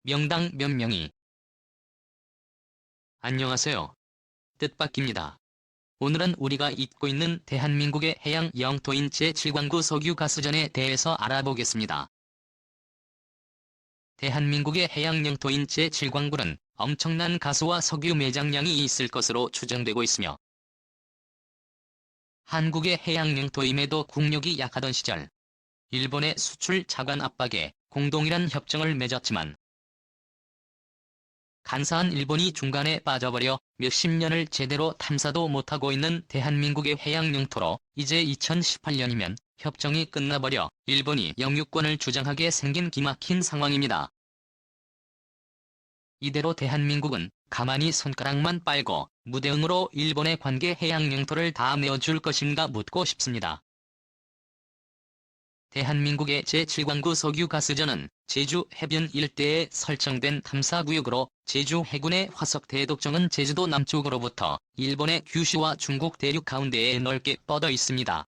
명당 몇 명이. 안녕하세요. 뜻밖입니다. 오늘은 우리가 잊고 있는 대한민국의 해양 영토인 제7광구 석유 가스전에 대해서 알아보겠습니다. 대한민국의 해양 영토인 제7광구는 엄청난 가스와 석유 매장량이 있을 것으로 추정되고 있으며 한국의 해양 영토임에도 국력이 약하던 시절 일본의 수출 자관 압박에 공동이란 협정을 맺었지만 간사한 일본이 중간에 빠져버려 몇십 년을 제대로 탐사도 못하고 있는 대한민국의 해양 영토로 이제 2018년이면 협정이 끝나버려 일본이 영유권을 주장하게 생긴 기막힌 상황입니다. 이대로 대한민국은 가만히 손가락만 빨고 무대응으로 일본의 관계 해양 영토를 다 내어줄 것인가 묻고 싶습니다. 대한민국의 제7광구 석유가스전은 제주 해변 일대에 설정된 탐사구역으로 제주 해군의 화석 대독정은 제주도 남쪽으로부터 일본의 규슈와 중국 대륙 가운데에 넓게 뻗어 있습니다.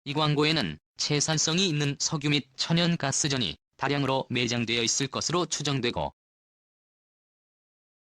이 광구에는 채산성이 있는 석유 및 천연가스전이 다량으로 매장되어 있을 것으로 추정되고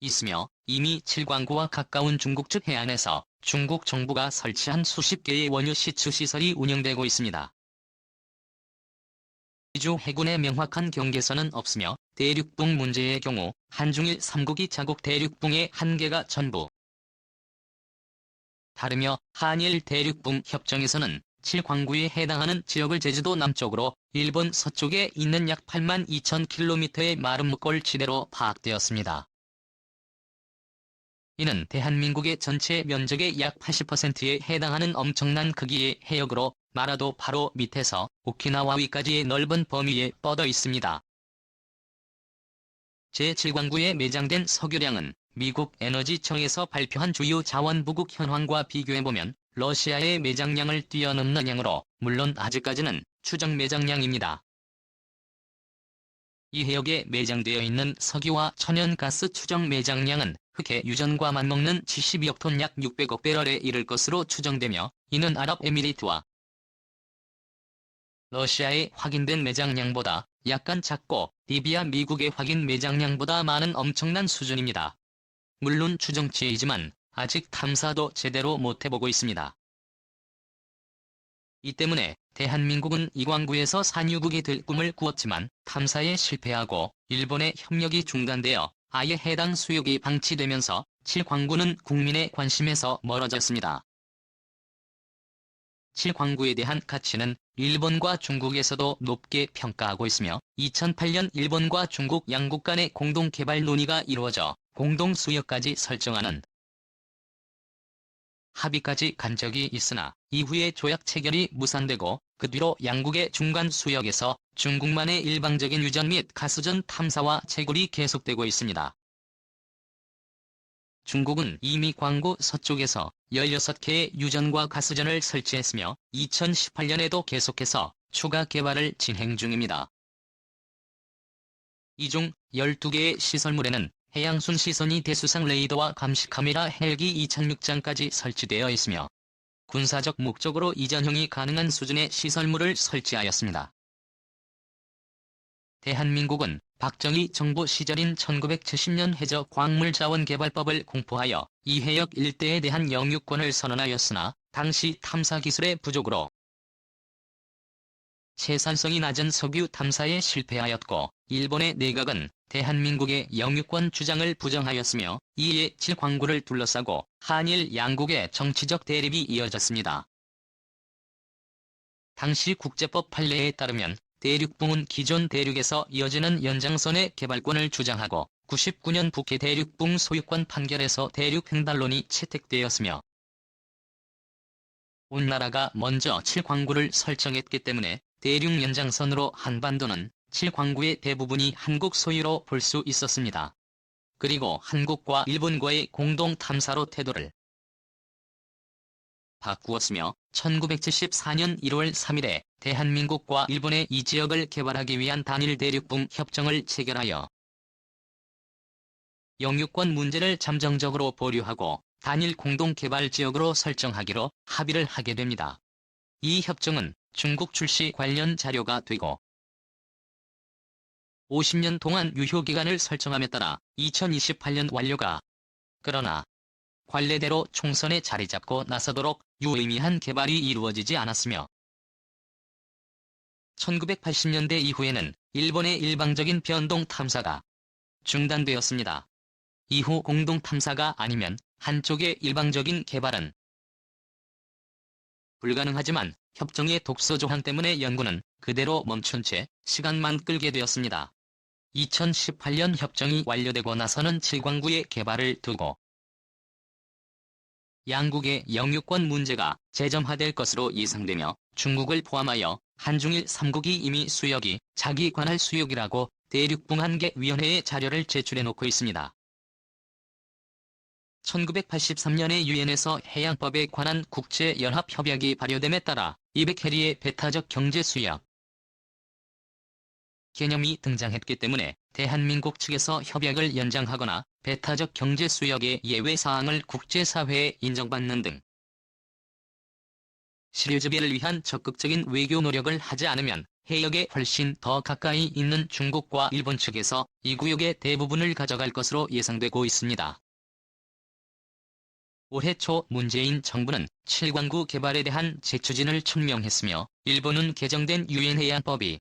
있으며 이미 7광구와 가까운 중국 측 해안에서 중국 정부가 설치한 수십 개의 원유 시추 시설이 운영되고 있습니다. 제주 해군의 명확한 경계선은 없으며 대륙붕 문제의 경우 한중일 3국이 자국 대륙붕의 한계가 전부 다르며 한일 대륙붕 협정에서는 7광구에 해당하는 지역을 제주도 남쪽으로 일본 서쪽에 있는 약 8만 2천 킬로미터의 마른 목골 지대로 파악되었습니다. 이는 대한민국의 전체 면적의 약 80%에 해당하는 엄청난 크기의 해역으로 말아도 바로 밑에서 오키나와 위까지의 넓은 범위에 뻗어 있습니다. 제7광구에 매장된 석유량은 미국 에너지청에서 발표한 주요 자원부국 현황과 비교해보면 러시아의 매장량을 뛰어넘는 양으로 물론 아직까지는 추정 매장량입니다. 이 해역에 매장되어 있는 석유와 천연가스 추정 매장량은 흑해 유전과 맞먹는 72억 톤 약 600억 배럴에 이를 것으로 추정되며 이는 아랍에미리트와 러시아의 확인된 매장량보다 약간 작고 리비아 미국의 확인 매장량보다 많은 엄청난 수준입니다. 물론 추정치이지만 아직 탐사도 제대로 못해보고 있습니다. 이 때문에 대한민국은 이 광구에서 산유국이 될 꿈을 꾸었지만 탐사에 실패하고 일본의 협력이 중단되어 아예 해당 수역이 방치되면서 7광구는 국민의 관심에서 멀어졌습니다. 7광구에 대한 가치는 일본과 중국에서도 높게 평가하고 있으며 2008년 일본과 중국 양국 간의 공동 개발 논의가 이루어져 공동 수역까지 설정하는 합의까지 간 적이 있으나 이후에 조약 체결이 무산되고 그 뒤로 양국의 중간 수역에서 중국만의 일방적인 유전 및 가스전 탐사와 채굴이 계속되고 있습니다. 중국은 이미 광구 서쪽에서 16개의 유전과 가스전을 설치했으며 2018년에도 계속해서 추가 개발을 진행 중입니다. 이 중 12개의 시설물에는 해양순 시선이 대수상 레이더와 감시 카메라 헬기 2006장까지 설치되어 있으며 군사적 목적으로 이전형이 가능한 수준의 시설물을 설치하였습니다. 대한민국은 박정희 정부 시절인 1970년 해저 광물자원개발법을 공포하여 이 해역 일대에 대한 영유권을 선언하였으나 당시 탐사 기술의 부족으로 채산성이 낮은 석유 탐사에 실패하였고 일본의 내각은 대한민국의 영유권 주장을 부정하였으며 이에 7광구를 둘러싸고 한일 양국의 정치적 대립이 이어졌습니다. 당시 국제법 판례에 따르면 대륙붕은 기존 대륙에서 이어지는 연장선의 개발권을 주장하고 99년 북해 대륙붕 소유권 판결에서 대륙 횡단론이 채택되었으며 온나라가 먼저 7광구를 설정했기 때문에 대륙 연장선으로 한반도는 7광구의 대부분이 한국 소유로 볼 수 있었습니다. 그리고 한국과 일본과의 공동 탐사로 태도를 바꾸었으며 1974년 1월 3일에 대한민국과 일본의 이 지역을 개발하기 위한 단일 대륙붕 협정을 체결하여 영유권 문제를 잠정적으로 보류하고 단일 공동개발지역으로 설정하기로 합의를 하게 됩니다. 이 협정은 중국 출시 관련 자료가 되고 50년 동안 유효기간을 설정함에 따라 2028년 완료가. 그러나 관례대로 총선에 자리 잡고 나서도록 유의미한 개발이 이루어지지 않았으며 1980년대 이후에는 일본의 일방적인 변동 탐사가 중단되었습니다. 이후 공동 탐사가 아니면 한쪽의 일방적인 개발은 불가능하지만 협정의 독소 조항 때문에 연구는 그대로 멈춘 채 시간만 끌게 되었습니다. 2018년 협정이 완료되고 나서는 7광구의 개발을 두고 양국의 영유권 문제가 재점화될 것으로 예상되며 중국을 포함하여 한중일 3국이 이미 수역이 자기 관할 수역이라고 대륙붕한계위원회에 자료를 제출해놓고 있습니다. 1983년에 유엔에서 해양법에 관한 국제연합협약이 발효됨에 따라 200해리의 배타적 경제수역 개념이 등장했기 때문에 대한민국 측에서 협약을 연장하거나 배타적 경제수역의 예외사항을 국제사회에 인정받는 등 실효지배를 위한 적극적인 외교 노력을 하지 않으면 해역에 훨씬 더 가까이 있는 중국과 일본 측에서 이 구역의 대부분을 가져갈 것으로 예상되고 있습니다. 올해 초 문재인 정부는 7광구 개발에 대한 재추진을 천명했으며 일본은 개정된 유엔 해양법이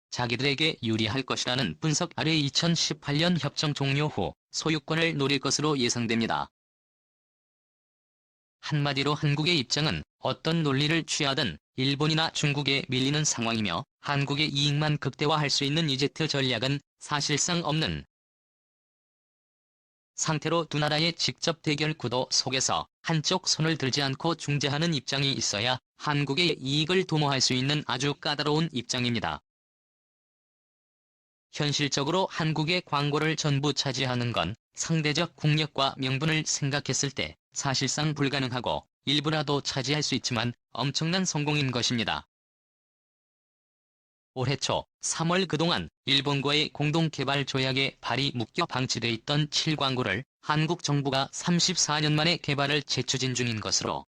자기들에게 유리할 것이라는 분석 아래 2018년 협정 종료 후 소유권을 노릴 것으로 예상됩니다. 한마디로 한국의 입장은 어떤 논리를 취하든 일본이나 중국에 밀리는 상황이며 한국의 이익만 극대화할 수 있는 이제트 전략은 사실상 없는 상태로 두 나라의 직접 대결 구도 속에서 한쪽 손을 들지 않고 중재하는 입장이 있어야 한국의 이익을 도모할 수 있는 아주 까다로운 입장입니다. 현실적으로 한국의 광고를 전부 차지하는 건 상대적 국력과 명분을 생각했을 때 사실상 불가능하고 일부라도 차지할 수 있지만 엄청난 성공인 것입니다. 올해 초 3월 그동안 일본과의 공동개발 조약에 발이 묶여 방치돼 있던 7광구를 한국 정부가 34년 만에 개발을 재추진 중인 것으로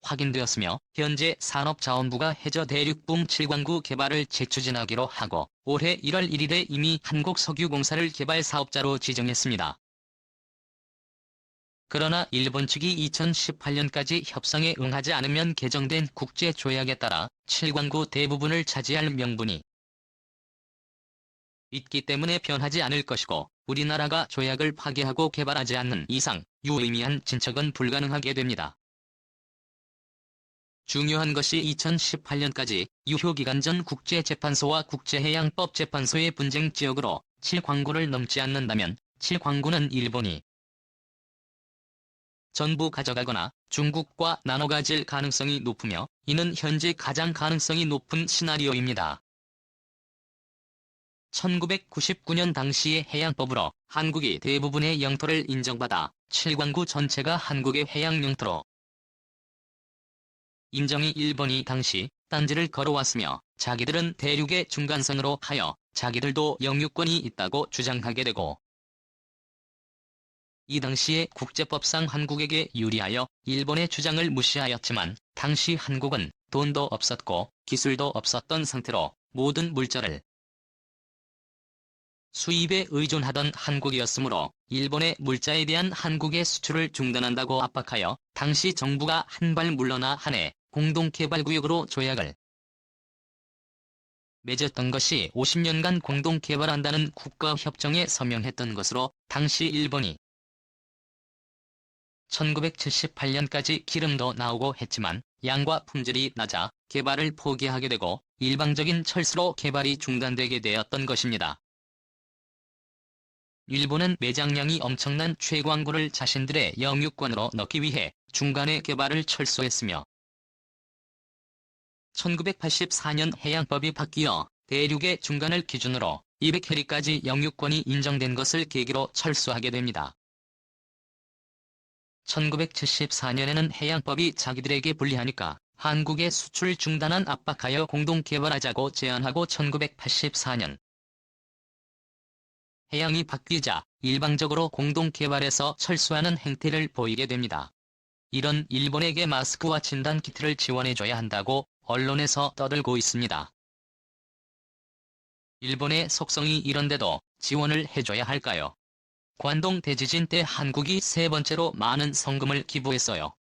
확인되었으며 현재 산업자원부가 해저 대륙붕 7광구 개발을 재추진하기로 하고 올해 1월 1일에 이미 한국석유공사를 개발 사업자로 지정했습니다. 그러나 일본 측이 2018년까지 협상에 응하지 않으면 개정된 국제조약에 따라 7광구 대부분을 차지할 명분이 있기 때문에 변하지 않을 것이고 우리나라가 조약을 파기하고 개발하지 않는 이상 유의미한 진척은 불가능하게 됩니다. 중요한 것이 2018년까지 유효기간 전 국제재판소와 국제해양법재판소의 분쟁 지역으로 7광구를 넘지 않는다면 7광구는 일본이 전부 가져가거나 중국과 나눠 가질 가능성이 높으며 이는 현재 가장 가능성이 높은 시나리오입니다. 1999년 당시의 해양법으로 한국이 대부분의 영토를 인정받아 7광구 전체가 한국의 해양 영토로 인정이 일본이 당시 딴지를 걸어왔으며 자기들은 대륙의 중간선으로 하여 자기들도 영유권이 있다고 주장하게 되고 이 당시에 국제법상 한국에게 유리하여 일본의 주장을 무시하였지만 당시 한국은 돈도 없었고 기술도 없었던 상태로 모든 물자를 수입에 의존하던 한국이었으므로 일본의 물자에 대한 한국의 수출을 중단한다고 압박하여 당시 정부가 한 발 물러나 한 해 공동개발구역으로 조약을 맺었던 것이 50년간 공동개발한다는 국가협정에 서명했던 것으로 당시 일본이 1978년까지 기름도 나오고 했지만 양과 품질이 낮아 개발을 포기하게 되고 일방적인 철수로 개발이 중단되게 되었던 것입니다. 일본은 매장량이 엄청난 최광구를 자신들의 영유권으로 넣기 위해 중간에 개발을 철수했으며 1984년 해양법이 바뀌어 대륙의 중간을 기준으로 200해리까지 영유권이 인정된 것을 계기로 철수하게 됩니다. 1974년에는 해양법이 자기들에게 불리하니까 한국의 수출 중단안 압박하여 공동개발하자고 제안하고 1984년 해양이 바뀌자 일방적으로 공동개발에서 철수하는 행태를 보이게 됩니다. 이런 일본에게 마스크와 진단 키트를 지원해줘야 한다고 언론에서 떠들고 있습니다. 일본의 속성이 이런데도 지원을 해줘야 할까요? 관동 대지진 때 한국이 세 번째로 많은 성금을 기부했어요.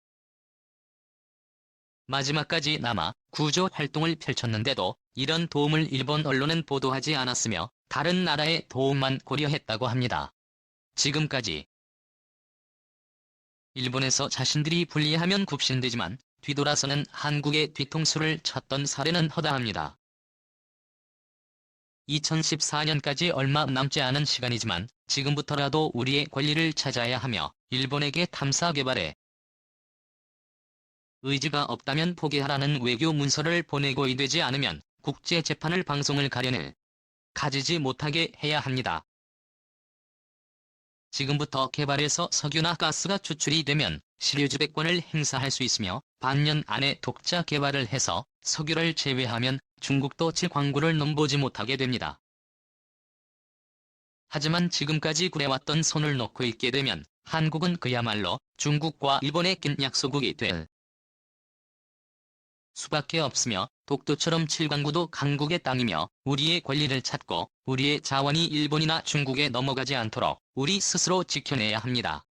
마지막까지 남아 구조 활동을 펼쳤는데도 이런 도움을 일본 언론은 보도하지 않았으며 다른 나라의 도움만 고려했다고 합니다. 지금까지 일본에서 자신들이 불리하면 굽신대지만 뒤돌아서는 한국의 뒤통수를 쳤던 사례는 허다합니다. 2014년까지 얼마 남지 않은 시간이지만 지금부터라도 우리의 권리를 찾아야 하며 일본에게 탐사 개발에 의지가 없다면 포기하라는 외교 문서를 보내고 이되지 않으면 국제재판을 방송을 가려낼 가지지 못하게 해야 합니다. 지금부터 개발해서 석유나 가스가 추출이 되면 실유주백권을 행사할 수 있으며 반년 안에 독자 개발을 해서 석유를 제외하면 중국도 제 광구를 넘보지 못하게 됩니다. 하지만 지금까지 구해왔던 손을 놓고 있게 되면 한국은 그야말로 중국과 일본에 낀 약소국이 될 수밖에 없으며 독도처럼 칠광구도 강국의 땅이며 우리의 권리를 찾고 우리의 자원이 일본이나 중국에 넘어가지 않도록 우리 스스로 지켜내야 합니다.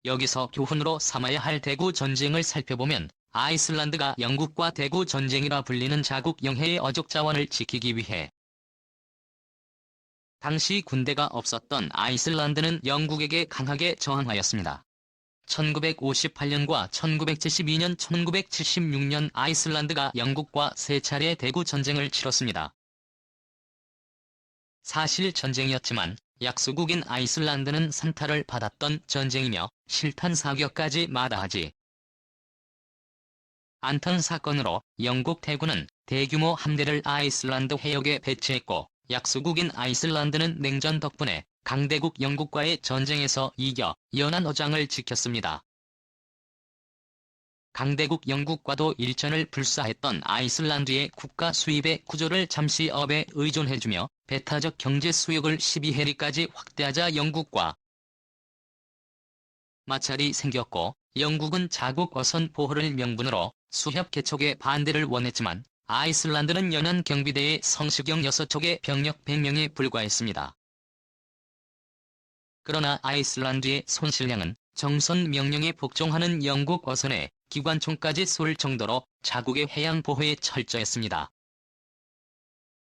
여기서 교훈으로 삼아야 할 대구 전쟁을 살펴보면 아이슬란드가 영국과 대구 전쟁이라 불리는 자국 영해의 어족 자원을 지키기 위해 당시 군대가 없었던 아이슬란드는 영국에게 강하게 저항하였습니다. 1958년과 1972년, 1976년 아이슬란드가 영국과 세 차례 대구 전쟁을 치렀습니다. 사실 전쟁이었지만 약소국인 아이슬란드는 산타를 받았던 전쟁이며 실탄 사격까지 마다하지 않던 사건으로 영국 대군은 대규모 함대를 아이슬란드 해역에 배치했고 약소국인 아이슬란드는 냉전 덕분에 강대국 영국과의 전쟁에서 이겨 연안 어장을 지켰습니다. 강대국 영국과도 일전을 불사했던 아이슬란드의 국가 수입의 구조를 잠시 업에 의존해주며 배타적 경제 수역을 12해리까지 확대하자 영국과 마찰이 생겼고 영국은 자국 어선 보호를 명분으로 수협 개척에 반대를 원했지만 아이슬란드는 연안 경비대의 성시경 6척의 병력 100명에 불과했습니다. 그러나 아이슬란드의 손실량은 정선 명령에 복종하는 영국 어선에 기관총까지 쏠 정도로 자국의 해양 보호에 철저했습니다.